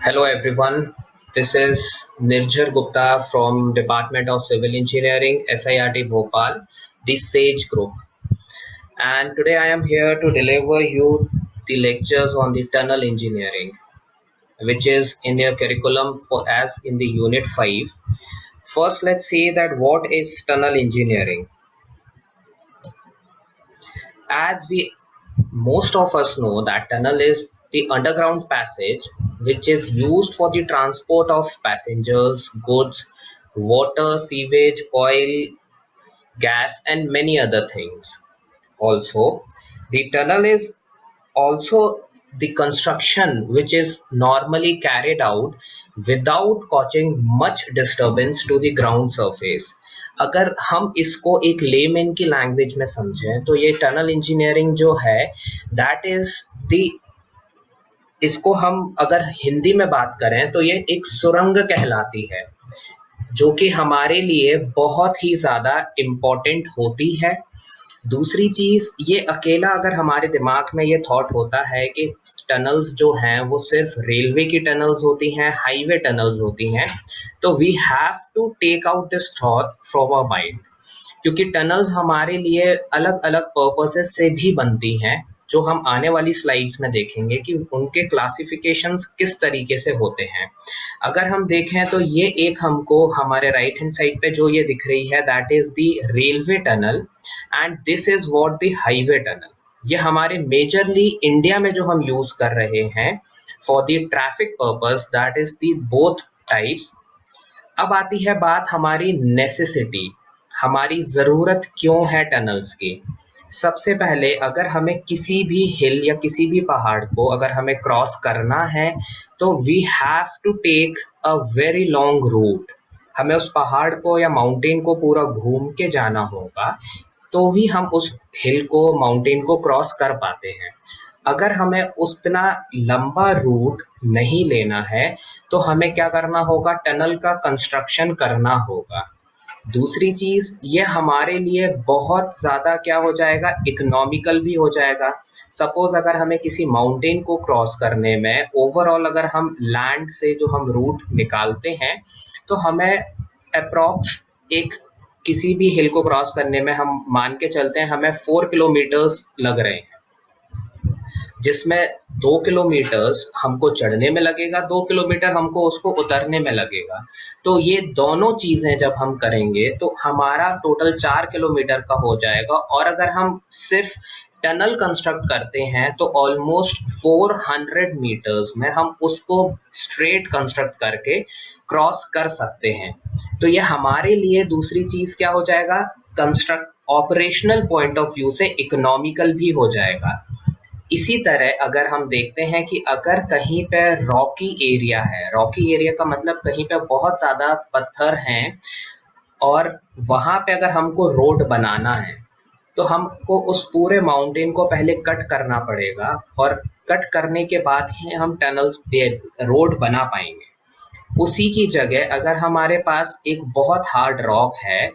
Hello everyone, this is Nirjar Gupta from Department of Civil Engineering, SIRT Bhopal, the SAGE Group. And today I am here to deliver you the lectures on the tunnel engineering, which is in your curriculum for as in the unit 5. First, let's see that what is tunnel engineering. As we most of us know that tunnel is the underground passage which is used for the transport of passengers, goods, water, sewage, oil, gas and many other things. Also, the tunnel is also the construction which is normally carried out without causing much disturbance to the ground surface. अगर हम इसको एक layman की language में समझें तो ये tunnel engineering जो है दैट इज द इसको हम अगर हिंदी में बात करें तो ये एक सुरंग कहलाती है जो कि हमारे लिए बहुत ही ज़्यादा इम्पोर्टेंट होती है। दूसरी चीज़ ये अकेला अगर हमारे दिमाग में ये थॉट होता है कि टनल्स जो हैं वो सिर्फ रेलवे की टनल्स होती हैं, हाईवे टनल्स होती हैं, तो we have to take out this thought from our mind, क्योंकि टनल्स हमारे लिए अलग अलग पर्पसेस से भी बनती हैं जो हम आने वाली स्लाइड्स में देखेंगे कि उनके क्लासिफिकेशंस किस तरीके से होते हैं। अगर हम देखें तो ये एक हमको हमारे राइट हैंड साइड पे जो ये दिख रही है that is the railway tunnel and this is what the highway tunnel. ये हमारे मेजरली इंडिया में जो हम यूज कर रहे हैं for the traffic purpose that is the both types. अब आती है बात हमारी नेसेसिटी, हमारी ज़रूरत क्यों है टनल्स की। सबसे पहले अगर हमें किसी भी हिल या किसी भी पहाड़ को अगर हमें क्रॉस करना है तो we have to take a very long route. हमें उस पहाड़ को या माउंटेन को पूरा घूम के जाना होगा तो ही हम उस हिल को माउंटेन को क्रॉस कर पाते हैं। अगर हमें उतना लंबा रूट नहीं लेना है तो हमें क्या करना होगा, टनल का कंस्ट्रक्शन करना होगा। दूसरी चीज ये हमारे लिए बहुत ज्यादा क्या हो जाएगा, इकोनॉमिकल भी हो जाएगा। सपोज अगर हमें किसी माउंटेन को क्रॉस करने में ओवरऑल अगर हम लैंड से जो हम रूट निकालते हैं तो हमें अप्रॉक्स एक किसी भी हिल को क्रॉस करने में हम मान के चलते हैं हमें 4 किलोमीटर्स लग रहे हैं, जिसमें 2 किलोमीटर्स हमको चढ़ने में लगेगा, 2 किलोमीटर हमको उसको उतरने में लगेगा। तो ये दोनों चीजें जब हम करेंगे तो हमारा टोटल 4 किलोमीटर का हो जाएगा। और अगर हम सिर्फ टनल कंस्ट्रक्ट करते हैं तो ऑलमोस्ट 400 मीटर्स में हम उसको स्ट्रेट कंस्ट्रक्ट करके क्रॉस कर सकते हैं। तो ये हमारे लिए दूसरी चीज क्या हो जाएगा, construct operational point of view से इकोनॉमिकल भी हो जाएगा। इसी तरह अगर हम देखते हैं कि अगर कहीं पे रॉकी एरिया है, रॉकी एरिया का मतलब कहीं पे बहुत ज्यादा पत्थर हैं और वहां पे अगर हमको रोड बनाना है तो हमको उस पूरे माउंटेन को पहले कट करना पड़ेगा और कट करने के बाद ही हम टनल्स रोड बना पाएंगे। उसी की जगह अगर हमारे पास एक बहुत हार्ड रॉक है,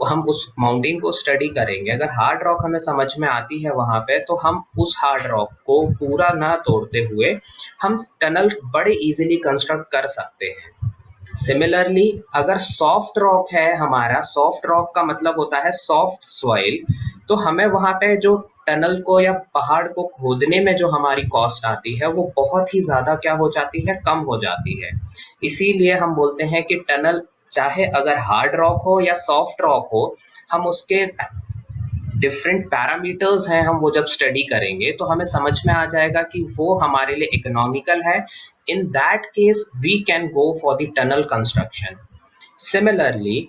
हम उस माउंटेन को स्टडी करेंगे, अगर हार्ड रॉक हमें समझ में आती है वहां पे तो हम उस हार्ड रॉक को पूरा ना तोड़ते हुए हम टनल बड़े इजीली कंस्ट्रक्ट कर सकते हैं। सिमिलरली अगर सॉफ्ट रॉक है, हमारा सॉफ्ट रॉक का मतलब होता है सॉफ्ट सॉइल, तो हमें वहां पे जो टनल को या पहाड़ को खोदने में जो हमारी कॉस्ट आती है वो बहुत ही ज्यादा क्या हो जाती है, कम हो जाती है। इसीलिए हम बोलते हैं कि टनल चाहे अगर हार्ड रॉक हो या सॉफ्ट रॉक हो, हम उसके डिफरेंट पैरामीटर्स हैं, हम वो जब स्टडी करेंगे तो हमें समझ में आ जाएगा कि वो हमारे लिए इकोनॉमिकल है। In that case we can go for the tunnel construction. Similarly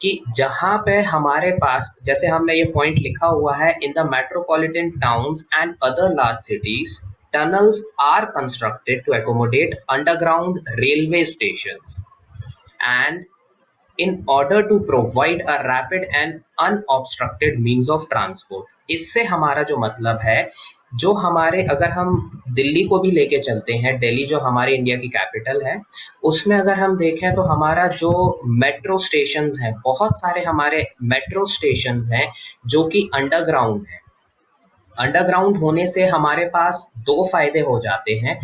कि जहां पे हमारे पास जैसे हमने ये पॉइंट लिखा हुआ है, in the metropolitan towns and other large cities tunnels are constructed to accommodate underground railway stations and in order to provide a rapid and unobstructed means of transport। इससे हमारा जो मतलब है, जो हमारे अगर हम दिल्ली को भी लेके चलते हैं, दिल्ली जो हमारे इंडिया की कैपिटल है, उसमें अगर हम देखें तो हमारा जो मेट्रो स्टेशंस हैं, बहुत सारे हमारे मेट्रो स्टेशंस हैं जो कि अंडरग्राउंड हैं। अंडरग्राउंड होने से हमारे पास दो फायदे हो जाते हैं।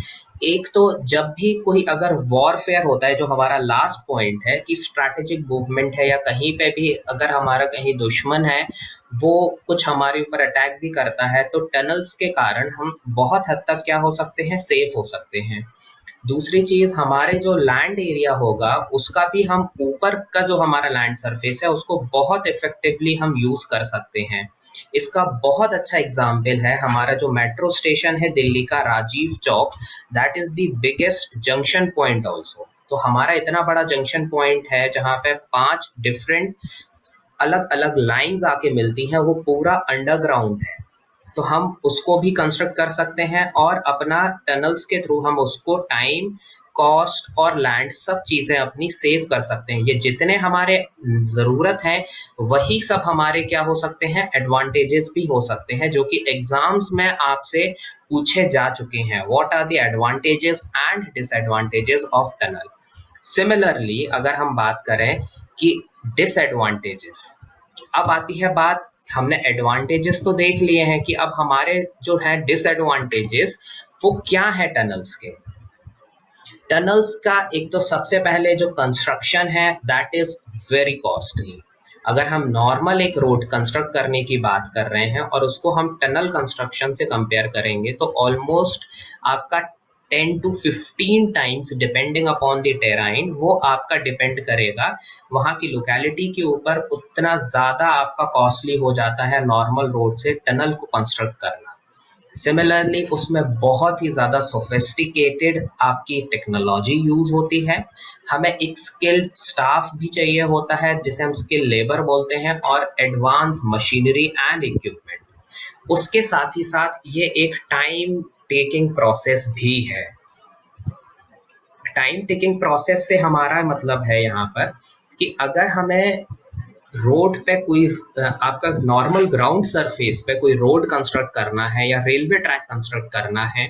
एक तो जब भी कोई अगर वॉरफेयर होता है, जो हमारा लास्ट पॉइंट है कि स्ट्रैटेजिक मूवमेंट है, या कहीं पे भी अगर हमारा कहीं दुश्मन है वो कुछ हमारे ऊपर अटैक भी करता है, तो टनल्स के कारण हम बहुत हद तक क्या हो सकते हैं, सेफ हो सकते हैं। दूसरी चीज, हमारे जो लैंड एरिया होगा उसका भी हम ऊपर का जो हमारा लैंड सरफेस है उसको बहुत इफेक्टिवली हम यूज कर सकते हैं। इसका बहुत अच्छा एग्जाम्पल है हमारा जो मेट्रो स्टेशन है दिल्ली का, Rajiv Chowk. That is the biggest junction point also. तो हमारा इतना बड़ा जंक्शन पॉइंट है जहाँ पे 5 डिफरेंट अलग अलग लाइंस आके मिलती हैं, वो पूरा अंडरग्राउंड है। तो हम उसको भी कंस्ट्रक्ट कर सकते हैं और अपना टनल्स के थ्रू हम उसको टाइम, कॉस्ट और लैंड सब चीजें अपनी सेव कर सकते हैं। ये जितने हमारे जरूरत है वही सब हमारे क्या हो सकते हैं, एडवांटेजेस भी हो सकते हैं, जो कि एग्जाम्स में आपसे पूछे जा चुके हैं। What are the advantages and disadvantages of tunnel. Similarly अगर हम बात करें कि डिसएडवांटेजेस, अब आती है बात, हमने एडवांटेजेस तो देख लिए हैं कि अब हमारे जो है डिसएडवांटेजेस वो क्या है टनल्स के। टनल्स का एक तो सबसे पहले जो कंस्ट्रक्शन है दैट इज वेरी कॉस्टली। अगर हम नॉर्मल एक रोड कंस्ट्रक्ट करने की बात कर रहे हैं और उसको हम टनल कंस्ट्रक्शन से कंपेयर करेंगे तो ऑलमोस्ट आपका 10 to 15 times depending upon the terrain, वो आपका डिपेंड करेगा वहां की लोकेलिटी के ऊपर, उतना ज्यादा आपका कॉस्टली हो जाता है नॉर्मल रोड से टनल को कंस्ट्रक्ट करना। सिमिलरली उसमें बहुत ही ज़्यादा सोफिस्टिकेटेड आपकी टेक्नोलॉजी यूज़ होती है। हमें एक स्किल्ड स्टाफ भी चाहिए होता है जिसे हम स्किल लेबर बोलते हैं, और एडवांस मशीनरी एंड इक्विपमेंट। उसके साथ ही साथ ये एक टाइम टेकिंग प्रोसेस भी है। टाइम टेकिंग प्रोसेस से हमारा मतलब है यहाँ पर कि अगर हमें रोड पे कोई आपका नॉर्मल ग्राउंड सरफेस पे कोई रोड कंस्ट्रक्ट करना है या रेलवे ट्रैक कंस्ट्रक्ट करना है,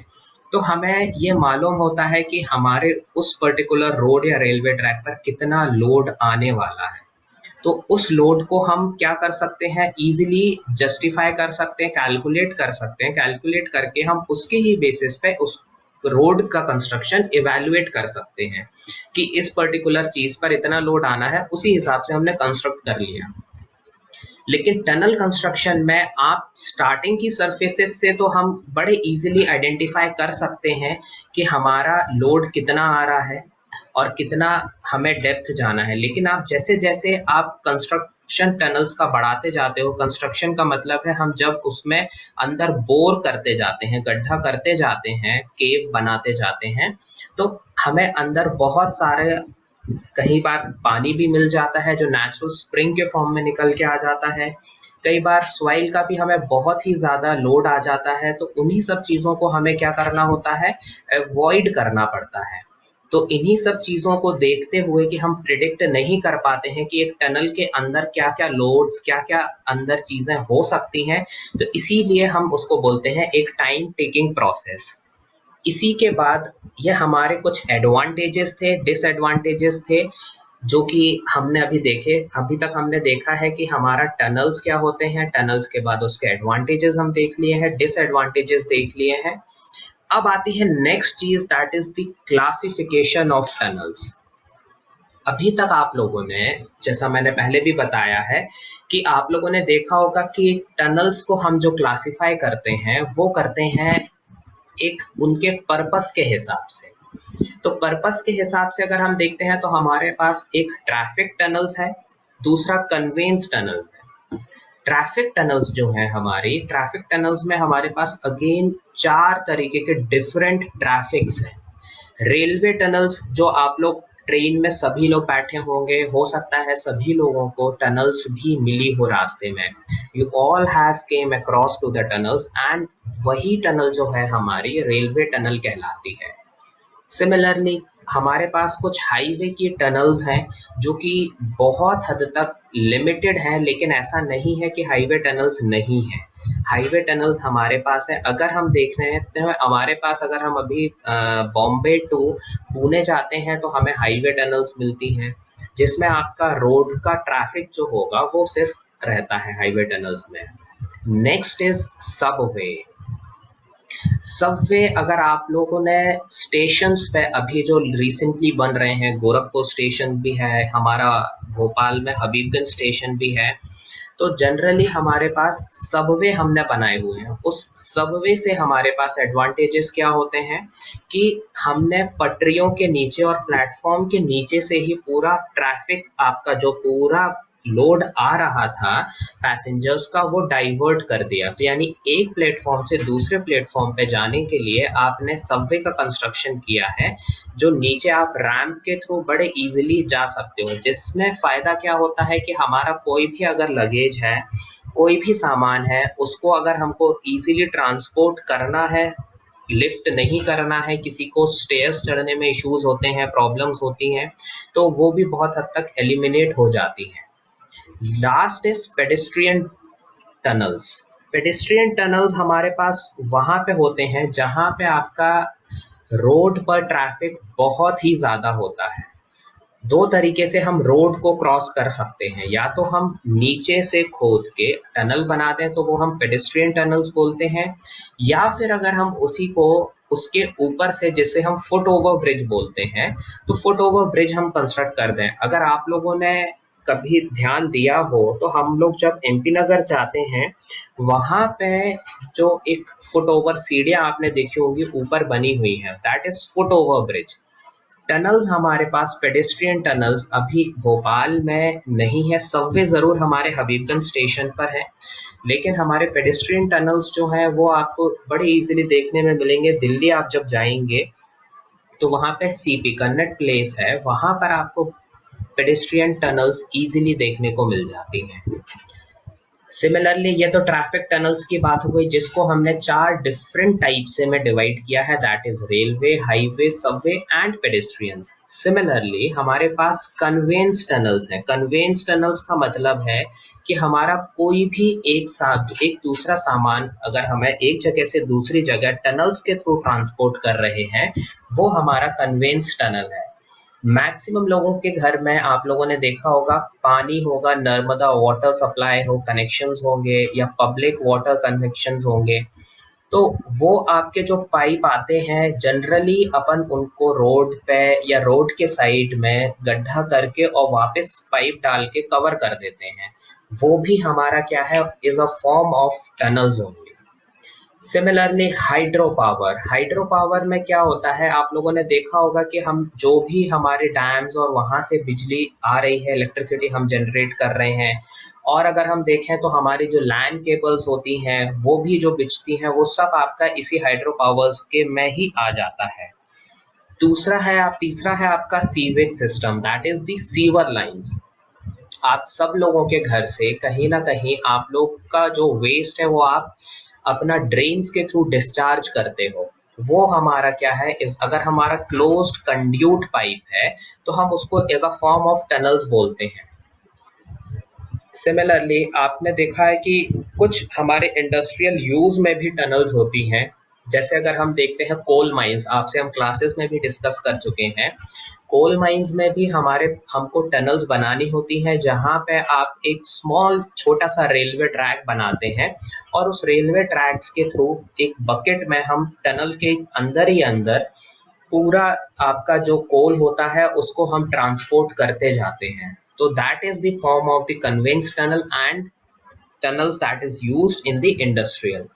तो हमें ये मालूम होता है कि हमारे उस पर्टिकुलर रोड या रेलवे ट्रैक पर कितना लोड आने वाला है। तो उस लोड को हम क्या कर सकते हैं, इजीली जस्टिफाई कर सकते हैं, कैलकुलेट कर सकते हैं। कैलकुलेट करके हम उसके ही बेसिस पे उस रोड का कंस्ट्रक्शन इवेल्युएट कर सकते हैं कि इस पर्टिकुलर चीज पर इतना लोड आना है, उसी हिसाब से हमने कंस्ट्रक्ट कर लिया। लेकिन टनल कंस्ट्रक्शन में आप स्टार्टिंग की सरफेसेस से तो हम बड़े इजीली आइडेंटिफाई कर सकते हैं कि हमारा लोड कितना आ रहा है और कितना हमें डेप्थ जाना है। लेकिन आप जैसे जैसे आप कंस्ट्रक्शन टनल्स का बढ़ाते जाते हो, कंस्ट्रक्शन का मतलब है हम जब उसमें अंदर बोर करते जाते हैं, गड्ढा करते जाते हैं, केव बनाते जाते हैं, तो हमें अंदर बहुत सारे, कई बार पानी भी मिल जाता है जो नेचुरल स्प्रिंग के फॉर्म में निकल के आ जाता है। कई बार सॉइल का भी हमें बहुत ही ज्यादा लोड आ जाता है, तो उन्हीं सब चीजों को हमें क्या करना होता है, अवॉइड करना पड़ता है। तो इन्हीं सब चीजों को देखते हुए कि हम प्रिडिक्ट नहीं कर पाते हैं कि एक टनल के अंदर क्या क्या लोड्स, क्या क्या अंदर चीजें हो सकती हैं, तो इसीलिए हम उसको बोलते हैं एक टाइम टेकिंग प्रोसेस। इसी के बाद ये हमारे कुछ एडवांटेजेस थे, डिसएडवांटेजेस थे, जो कि हमने अभी देखे। अभी तक हमने देखा है कि हमारा टनल्स क्या होते हैं, टनल्स के बाद उसके एडवांटेजेस हम देख लिए हैं, डिसएडवांटेजेस देख लिए हैं। अब आती है नेक्स्ट चीज, that is the classification of tunnels. अभी तक आप लोगों ने, जैसा मैंने पहले भी बताया है, कि आप लोगों ने देखा होगा कि टनल्स को हम जो क्लासिफाई करते हैं वो करते हैं एक उनके पर्पस के हिसाब से। तो पर्पस के हिसाब से अगर हम देखते हैं तो हमारे पास एक ट्रैफिक टनल्स है, दूसरा कन्वेंस टनल्स है। ट्रैफिक टनल्स जो है, हमारी ट्रैफिक टनल्स में हमारे पास अगेन 4 तरीके के डिफरेंट ट्रैफिक्स हैं। रेलवे टनल्स, जो आप लोग ट्रेन में सभी लोग बैठे होंगे, हो सकता है सभी लोगों को टनल्स भी मिली हो रास्ते में, you all have came across to the tunnels, and वही टनल जो है हमारी रेलवे टनल कहलाती है। सिमिलरली हमारे पास कुछ हाईवे की टनल्स हैं जो कि बहुत हद तक लिमिटेड हैं, लेकिन ऐसा नहीं है कि हाईवे टनल्स नहीं है। हाईवे टनल्स हमारे पास है। अगर हम देख रहे हैं तो हमारे पास, अगर हम अभी बॉम्बे टू पुणे जाते हैं तो हमें हाईवे टनल्स मिलती हैं, जिसमें आपका रोड का ट्रैफिक जो होगा वो सिर्फ रहता है हाईवे टनल्स में। Next is Subway. सबवे, अगर आप लोगों ने स्टेशंस पे अभी जो रिसेंटली बन रहे हैं, गोरखपुर स्टेशन भी है हमारा, भोपाल में हबीबगंज स्टेशन भी है, तो जनरली हमारे पास सबवे हमने बनाए हुए हैं। उस सबवे से हमारे पास एडवांटेजेस क्या होते हैं कि हमने पटरियों के नीचे और प्लेटफॉर्म के नीचे से ही पूरा ट्रैफिक, आपका जो पूरा लोड आ रहा था पैसेंजर्स का, वो डाइवर्ट कर दिया। तो यानी एक प्लेटफॉर्म से दूसरे प्लेटफॉर्म पे जाने के लिए आपने सबवे का कंस्ट्रक्शन किया है, जो नीचे आप रैंप के थ्रू बड़े इजीली जा सकते हो। जिसमें फायदा क्या होता है कि हमारा कोई भी अगर लगेज है, कोई भी सामान है, उसको अगर हमको इजीली ट्रांसपोर्ट करना है, लिफ्ट नहीं करना है, किसी को स्टेयर्स चढ़ने में इश्यूज होते हैं, प्रॉब्लम्स होती हैं, तो वो भी बहुत हद तक एलिमिनेट हो जाती हैं। Last is pedestrian tunnels. Pedestrian tunnels हमारे पास वहां पे होते हैं जहां पे आपका रोड पर ट्रैफिक बहुत ही ज्यादा होता है। दो तरीके से हम रोड को क्रॉस कर सकते हैं, या तो हम नीचे से खोद के टनल बना दें तो वो हम पेडेस्ट्रियन टनल्स बोलते हैं, या फिर अगर हम उसी को उसके ऊपर से, जिसे हम फुट ओवर ब्रिज बोलते हैं, तो फुट ओवर ब्रिज हम कंस्ट्रक्ट कर दें। अगर आप लोगों ने कभी ध्यान दिया हो तो हम लोग जब एमपी नगर जाते हैं, वहां पे जो एक फुट ओवर सीढ़ियां आपने देखी होगी ऊपर बनी हुई है, that is foot over bridge. Tunnels हमारे पास, पेडेस्ट्रियन टनल्स अभी भोपाल में नहीं है। सबवे जरूर हमारे हबीबगंज स्टेशन पर है, लेकिन हमारे पेडेस्ट्रियन टनल्स जो हैं वो आपको बड़े इजीली देखने में मिलेंगे। दिल्ली आप जब जाएंगे तो वहां पे सीपी कन्नट प्लेस है, वहां पर आपको पेडेस्ट्रियन टनल्स इजीली देखने को मिल जाती हैं। सिमिलरली, ये तो ट्रैफिक टनल्स की बात हो गई, जिसको हमने 4 डिफरेंट टाइप से में डिवाइड किया है, that is railway, highway, Subway and pedestrians. Similarly हमारे पास कन्वेंस टनल्स हैं। कन्वेंस टनल्स का मतलब है कि हमारा कोई भी एक साथ एक दूसरा सामान अगर हमें एक जगह से दूसरी जगह टनल्स के थ्रू ट्रांसपोर्ट कर रहे हैं, वो हमारा कन्वेंस टनल है। मैक्सिमम लोगों के घर में आप लोगों ने देखा होगा, पानी होगा, नर्मदा वाटर सप्लाई हो कनेक्शंस होंगे, या पब्लिक वाटर कनेक्शंस होंगे, तो वो आपके जो पाइप आते हैं, जनरली अपन उनको रोड पे या रोड के साइड में गड्ढा करके और वापस पाइप डाल के कवर कर देते हैं। वो भी हमारा क्या है, is a form of tunnels only. Similarly hydro power में क्या होता है, आप लोगों ने देखा होगा कि हम जो भी हमारे डैम्स और वहां से बिजली आ रही है, इलेक्ट्रिसिटी हम जनरेट कर रहे हैं, और अगर हम देखें तो हमारी जो लैंड केबल्स होती हैं वो भी जो बिछती हैं, वो सब आपका इसी हाइड्रो पावर्स के में ही आ जाता है। तीसरा है आपका sewage system, that is the sewer lines. आप सब लोगों के घर से कहीं ना कहीं आप लोग का जो वेस्ट है वो आप अपना ड्रेन्स के थ्रू डिस्चार्ज करते हो। वो हमारा क्या है, इस अगर हमारा क्लोज्ड कंड्यूट पाइप है तो हम उसको as a form of tunnels बोलते हैं। सिमिलरली आपने देखा है कि कुछ हमारे इंडस्ट्रियल यूज में भी टनल्स होती हैं। जैसे अगर हम देखते हैं कोल माइंस, आपसे हम क्लासेस में भी डिस्कस कर चुके हैं, कोल माइंस में भी हमको टनल्स बनानी होती हैं, जहां पे आप एक स्मॉल छोटा सा रेलवे ट्रैक बनाते हैं, और उस रेलवे ट्रैक्स के थ्रू एक बकेट में हम टनल के अंदर ही अंदर पूरा आपका जो कोल होता है उसको हम ट्रांसपोर्ट करते जाते हैं। तो that is the form of the conveyance tunnel and tunnels that is used in the industrial.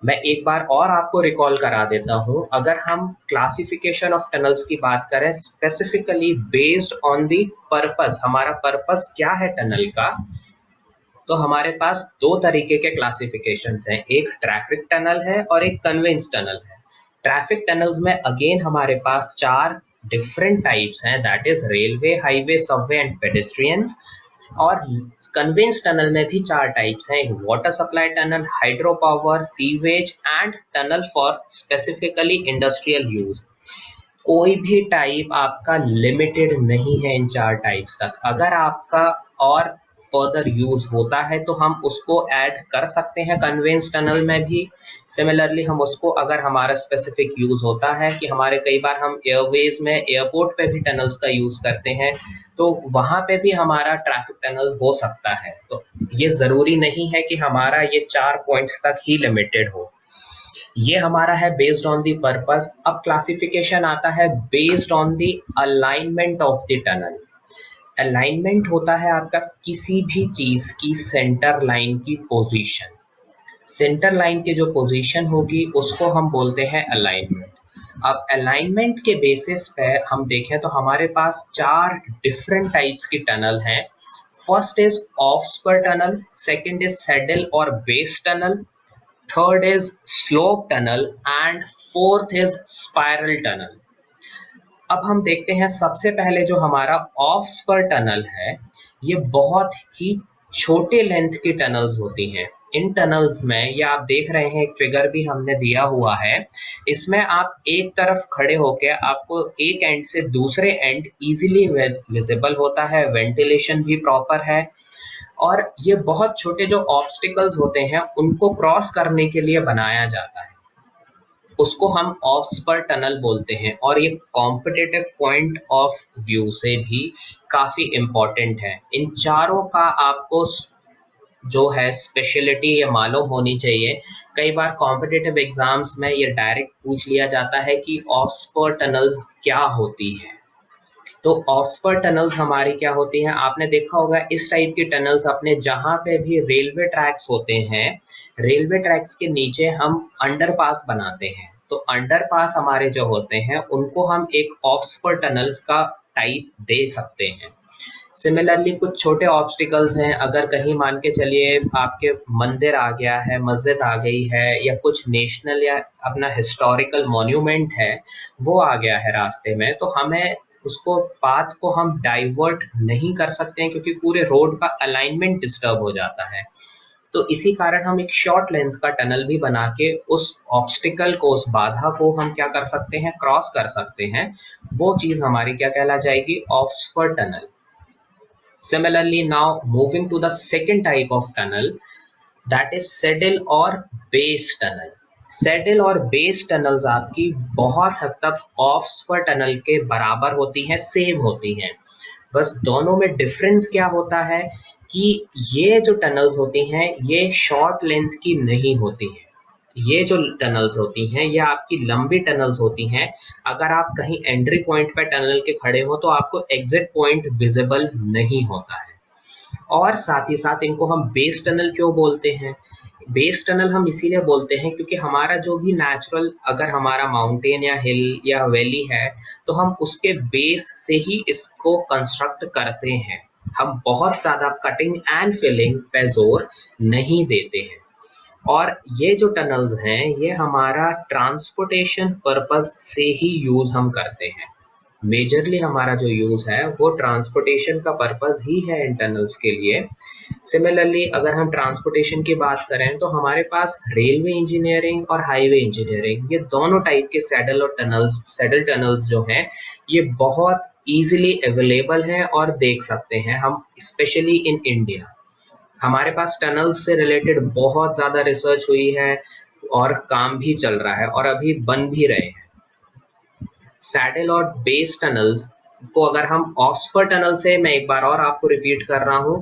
मैं एक बार और आपको रिकॉल करा देता हूं, अगर हम क्लासिफिकेशन ऑफ टनल्स की बात करें specifically based on the purpose, हमारा पर्पस क्या है टनल का, तो हमारे पास दो तरीके के क्लासिफिकेशंस हैं, एक ट्रैफिक टनल है और एक कन्वेंस टनल है। ट्रैफिक टनल्स में अगेन हमारे पास 4 डिफरेंट टाइप्स हैं, that is railway, highway, Subway and pedestrians. और कन्वेंस टनल में भी 4 टाइप्स हैं, एक water supply tunnel, hydro power, sewage and tunnel for specifically industrial use. कोई भी टाइप आपका लिमिटेड नहीं है इन 4 टाइप्स तक। अगर आपका और फर्दर यूज होता है तो हम उसको ऐड कर सकते हैं कन्वेंस टनल में भी। सिमिलरली हम उसको, अगर हमारा स्पेसिफिक यूज होता है कि हमारे कई बार हम एयरवेज में एयरपोर्ट पे भी टनल्स का यूज करते हैं, तो वहां पे भी हमारा ट्रैफिक टनल हो सकता है। तो ये जरूरी नहीं है कि हमारा ये 4 पॉइंट्स तक ही लिमिटेड हो। ये हमारा है बेस्ड ऑन द पर्पस। अब क्लासिफिकेशन आता है based on the alignment of the tunnel. Alignment होता है आपका किसी भी चीज की सेंटर लाइन की पोजीशन। सेंटर लाइन की जो पोजीशन होगी उसको हम बोलते हैं अलाइनमेंट। अब अलाइनमेंट के बेसिस पे हम देखें तो हमारे पास 4 डिफरेंट टाइप्स की टनल हैं। First is of spur tunnel, second is saddle और base tunnel, third is slope tunnel and fourth is spiral tunnel. अब हम देखते हैं सबसे पहले जो हमारा ऑफ स्पर टनल है, ये बहुत ही छोटे लेंथ की टनल्स होती हैं। इन टनल्स में, ये आप देख रहे हैं एक फिगर भी हमने दिया हुआ है, इसमें आप एक तरफ खड़े होकर आपको एक एंड से दूसरे एंड इजीली विजिबल होता है, वेंटिलेशन भी प्रॉपर है, और ये बहुत छोटे जो ऑब्स्टिकल्स होते हैं उनको क्रॉस करने के लिए बनाया जाता है, उसको हम ऑफ स्पर टनल बोलते हैं। और ये कॉम्पिटिटिव पॉइंट ऑफ व्यू से भी काफी इंपॉर्टेंट है। इन चारों का आपको जो है स्पेशलिटी ये मालूम होनी चाहिए। कई बार कॉम्पिटिटिव एग्जाम्स में ये डायरेक्ट पूछ लिया जाता है कि ऑफ स्पर टनल्स क्या होती है। तो ऑफ स्पर टनल्स हमारी क्या होती हैं, आपने देखा होगा इस टाइप की टनल्स अपने जहां पे भी रेलवे ट्रैक्स होते हैं, रेलवे ट्रैक्स के नीचे हम अंडरपास बनाते हैं। तो अंडरपास हमारे जो होते हैं उनको हम एक ऑफ स्पर टनल का टाइप दे सकते हैं। सिमिलरली कुछ छोटे ऑब्स्टिकल्स हैं, अगर कहीं मान के चलिए आपके मंदिर आ गया है, मस्जिद आ गई है, या कुछ नेशनल या अपना हिस्टोरिकल मॉन्यूमेंट है वो आ गया है रास्ते में, तो हमें उसको पाथ को हम डाइवर्ट नहीं कर सकते हैं क्योंकि पूरे रोड का अलाइनमेंट डिस्टर्ब हो जाता है। तो इसी कारण हम एक शॉर्ट लेंथ का टनल भी बना के उस ऑब्स्टिकल को, उस बाधा को हम क्या कर सकते हैं, क्रॉस कर सकते हैं। वो चीज हमारी क्या कहला जाएगी, of spur tunnel. Similarly, now moving to the second type of tunnel, that is saddle और base tunnel. सैडल और बेस टनल्स आपकी बहुत हद तक ऑफ स्पर टनल के बराबर होती हैं, सेम होती हैं। बस दोनों में डिफरेंस क्या होता है कि ये जो टनल्स होती हैं ये शॉर्ट लेंथ की नहीं होती हैं। ये जो टनल्स होती हैं ये आपकी लंबी टनल्स होती हैं। अगर आप कहीं एंट्री पॉइंट पे टनल के खड़े हो तो आपको एग्जिट पॉइंट विजिबल नहीं होता है। और साथ ही साथ इनको हम बेस टनल क्यों बोलते हैं, बेस टनल हम इसीलिए बोलते हैं क्योंकि हमारा जो भी नेचुरल, अगर हमारा माउंटेन या हिल या वैली है तो हम उसके बेस से ही इसको कंस्ट्रक्ट करते हैं। हम बहुत ज्यादा कटिंग एंड फिलिंग पे जोर नहीं देते हैं। और ये जो टनल्स हैं ये हमारा ट्रांसपोर्टेशन पर्पस से ही यूज हम करते हैं। मेजरली हमारा जो यूज है वो ट्रांसपोर्टेशन का पर्पस ही है इन टनल्स के लिए। सिमिलरली अगर हम ट्रांसपोर्टेशन की बात करें तो हमारे पास रेलवे इंजीनियरिंग और हाईवे इंजीनियरिंग, ये दोनों टाइप के सैडल टनल्स जो हैं ये बहुत इजीली अवेलेबल हैं और देख सकते हैं हम, स्पेशली इन इंडिया। हमारे पास टनल्स से रिलेटेड बहुत ज्यादा रिसर्च हुई है और काम भी चल रहा है और अभी बन भी रहे हैं। सैडल और बेस टनल्स को अगर हम ऑक्सफोर्ड टनल से, मैं एक बार और आपको रिपीट कर रहा हूं,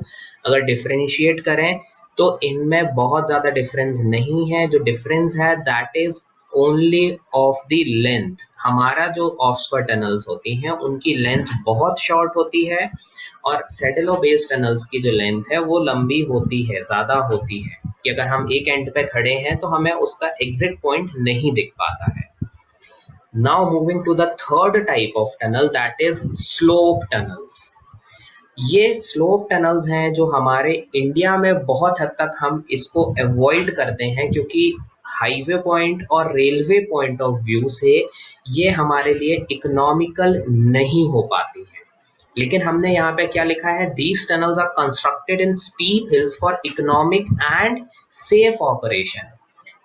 अगर डिफरेंशिएट करें तो इनमें बहुत ज्यादा डिफरेंस नहीं है। जो डिफरेंस है that is only of the length. हमारा जो ऑक्सफोर्ड टनल्स होती हैं उनकी लेंथ बहुत शॉर्ट होती है और सैडल और बेस टनल्स की जो लेंथ है वो लंबी होती है, ज्यादा होती है, कि अगर हम एक एंड पे खड़े हैं तो हमें उसका एग्जिट पॉइंट नहीं दिख पाता है। Now moving to the third type of tunnel, that is slope tunnels. ये स्लोप टनल्स हैं जो हमारे इंडिया में बहुत हद तक हम इसको अवॉइड करते हैं क्योंकि हाईवे पॉइंट और रेलवे पॉइंट ऑफ व्यू से ये हमारे लिए इकोनॉमिकल नहीं हो पाती है। लेकिन हमने यहाँ पे क्या लिखा है, these tunnels are constructed in steep hills for economic and safe operation.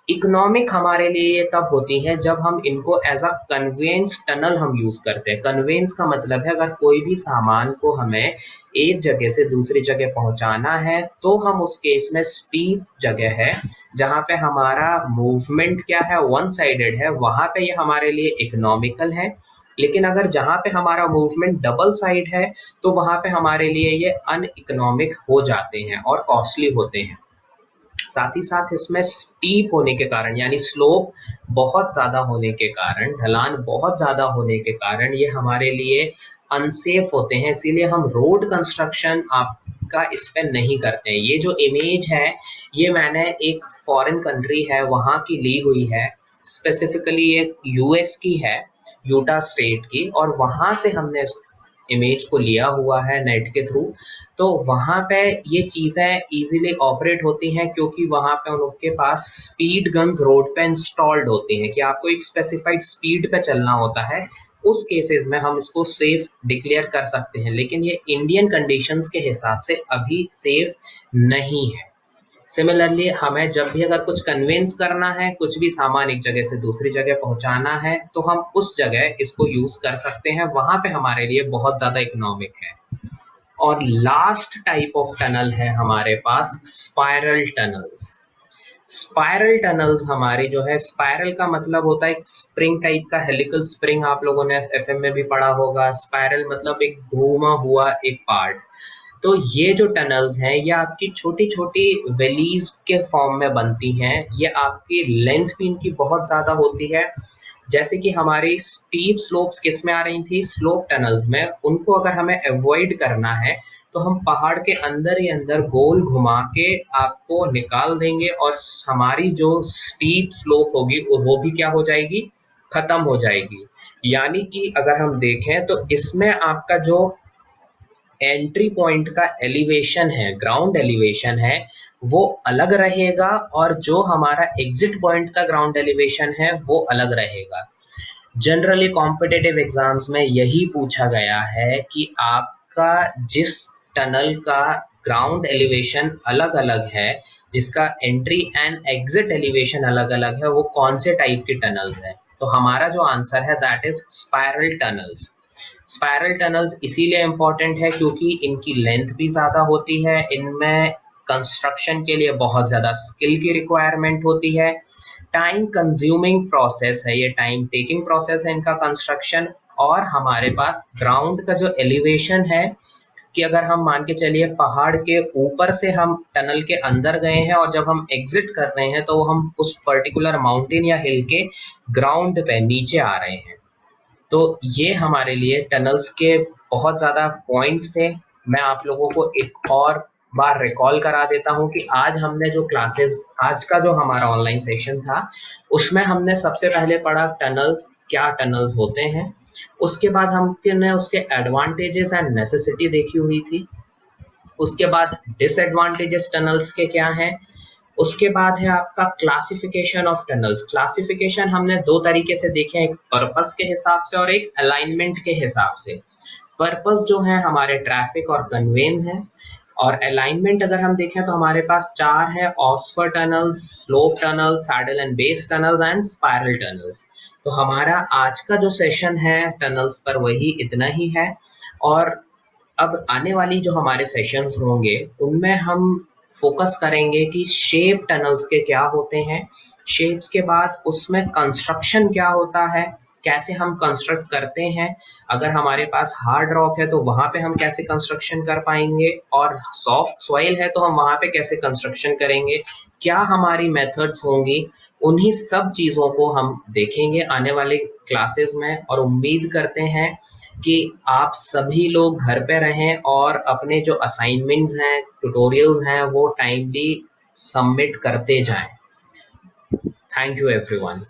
Economic हमारे लिए ये तब होती है जब हम इनको एज अ कन्वेंस टनल हम यूज करते हैं। कन्वेंस का मतलब है अगर कोई भी सामान को हमें एक जगह से दूसरी जगह पहुंचाना है तो हम उस केस में स्टीप जगह है जहां पे हमारा मूवमेंट क्या है, वन साइडेड है, वहां पे ये हमारे लिए इकोनॉमिकल है। लेकिन अगर जहां पे हमारा मूवमेंट डबल साइड है तो वहां पे हमारे लिए ये अनइकोनॉमिक हो जाते हैं और कॉस्टली होते हैं। साथ ही साथ इसमें स्टीप होने के कारण यानी स्लोप बहुत ज्यादा होने के कारण, ढलान बहुत ज्यादा होने के कारण ये हमारे लिए अनसेफ होते हैं। इसीलिए हम रोड कंस्ट्रक्शन आपका इस पे नहीं करते हैं। ये जो इमेज है ये मैंने एक फॉरेन कंट्री है वहां की ली हुई है, स्पेसिफिकली ये यूएस की है, यूटा स्टेट की, और वहां से हमने इमेज को लिया हुआ है नेट के थ्रू। तो वहां पे ये चीजें इजीली ऑपरेट होती हैं क्योंकि वहां पे उनके पास स्पीड गन्स रोड पे इंस्टॉल्ड होती हैं कि आपको एक स्पेसिफाइड स्पीड पे चलना होता है। उस केसेस में हम इसको सेफ डिक्लेयर कर सकते हैं, लेकिन ये इंडियन कंडीशंस के हिसाब से अभी सेफ नहीं है। सिमिलरली हमें जब भी अगर कुछ कन्वेंस करना है, कुछ भी सामान एक जगह से दूसरी जगह पहुंचाना है, तो हम उस जगह इसको यूज कर सकते हैं, वहां पे हमारे लिए बहुत ज्यादा इकोनॉमिक है। और लास्ट टाइप ऑफ टनल है हमारे पास स्पाइरल टनल्स। स्पाइरल टनल्स हमारी जो है, स्पाइरल का मतलब होता है एक स्प्रिंग टाइप का, हेलिकल स्प्रिंग आप लोगों ने एफएम में भी पढ़ा होगा। स्पाइरल मतलब एक घूमा हुआ एक पार्ट। तो ये जो टनल्स हैं ये आपकी छोटी छोटी वैलीज के फॉर्म में बनती हैं। ये आपकी लेंथ भी इनकी बहुत ज्यादा होती है। जैसे कि हमारी स्टीप स्लोप्स किस में आ रही थी, स्लोप टनल्स में। उनको अगर हमें अवॉइड करना है तो हम पहाड़ के अंदर ही अंदर गोल घुमा के आपको निकाल देंगे और हमारी जो स्टीप स्लोप होगी वो भी क्या हो जाएगी, खत्म हो जाएगी। यानी कि अगर हम देखें तो इसमें आपका जो एंट्री पॉइंट का एलिवेशन है, ग्राउंड एलिवेशन है, वो अलग रहेगा और जो हमारा एग्जिट पॉइंट का ग्राउंड एलिवेशन है वो अलग रहेगा। जनरली कॉम्पिटिटिव एग्जाम्स में यही पूछा गया है कि आपका जिस टनल का ग्राउंड एलिवेशन अलग अलग है, जिसका एंट्री एंड एग्जिट एलिवेशन अलग अलग है, वो कौन से टाइप के टनल्स है। तो हमारा जो आंसर है that is spiral tunnels. Spiral tunnels इसीलिए इंपॉर्टेंट है क्योंकि इनकी लेंथ भी ज्यादा होती है, इनमें कंस्ट्रक्शन के लिए बहुत ज्यादा स्किल की रिक्वायरमेंट होती है, टाइम कंज्यूमिंग प्रोसेस है, ये टाइम टेकिंग प्रोसेस है इनका कंस्ट्रक्शन। और हमारे पास ग्राउंड का जो एलिवेशन है कि अगर हम मान के चलिए पहाड़ के ऊपर से हम टनल के अंदर गए हैं और जब हम एग्जिट कर रहे हैं तो हम उस पर्टिकुलर माउंटेन या हिल के ग्राउंड पे नीचे आ रहे हैं। तो ये हमारे लिए टनल्स के बहुत ज्यादा पॉइंट्स थे। मैं आप लोगों को एक और बार रिकॉल करा देता हूं कि आज हमने जो क्लासेस, आज का जो हमारा ऑनलाइन सेशन था उसमें हमने सबसे पहले पढ़ा टनल्स, क्या टनल्स होते हैं। उसके बाद हमने उसके एडवांटेजेस एंड नेसेसिटी देखी हुई थी। उसके बाद डिसएडवांटेजेस टनल्स के क्या हैं। उसके बाद है आपका क्लासिफिकेशन ऑफ टनल्स। क्लासिफिकेशन हमने दो तरीके से देखे, एक पर्पस के हिसाब से और एक अलाइनमेंट के हिसाब से। पर्पस जो है हमारे ट्रैफिक और कन्वेंस हैं, और अलाइनमेंट अगर हम देखें तो हमारे पास चार है, Oxford tunnels, slope tunnels, saddle and base tunnels and spiral tunnels. तो हमारा आज का जो सेशन है टनल्स पर वही इतना ही है। और अब आने वाली जो हमारे सेशंस होंगे उनमें हम फोकस करेंगे कि शेप टनल्स के क्या होते हैं, शेप्स के बाद उसमें कंस्ट्रक्शन क्या होता है, कैसे हम कंस्ट्रक्ट करते हैं, अगर हमारे पास हार्ड रॉक है तो वहां पे हम कैसे कंस्ट्रक्शन कर पाएंगे, और सॉफ्ट सॉइल है तो हम वहां पे कैसे कंस्ट्रक्शन करेंगे, क्या हमारी मेथड्स होंगी। उन्हीं सब चीजों को हम देखेंगे आने वाले क्लासेस में, और उम्मीद करते हैं कि आप सभी लोग घर पे रहें और अपने जो असाइनमेंट्स हैं, ट्यूटोरियल्स हैं, वो टाइमली सबमिट करते जाएं। Thank you everyone.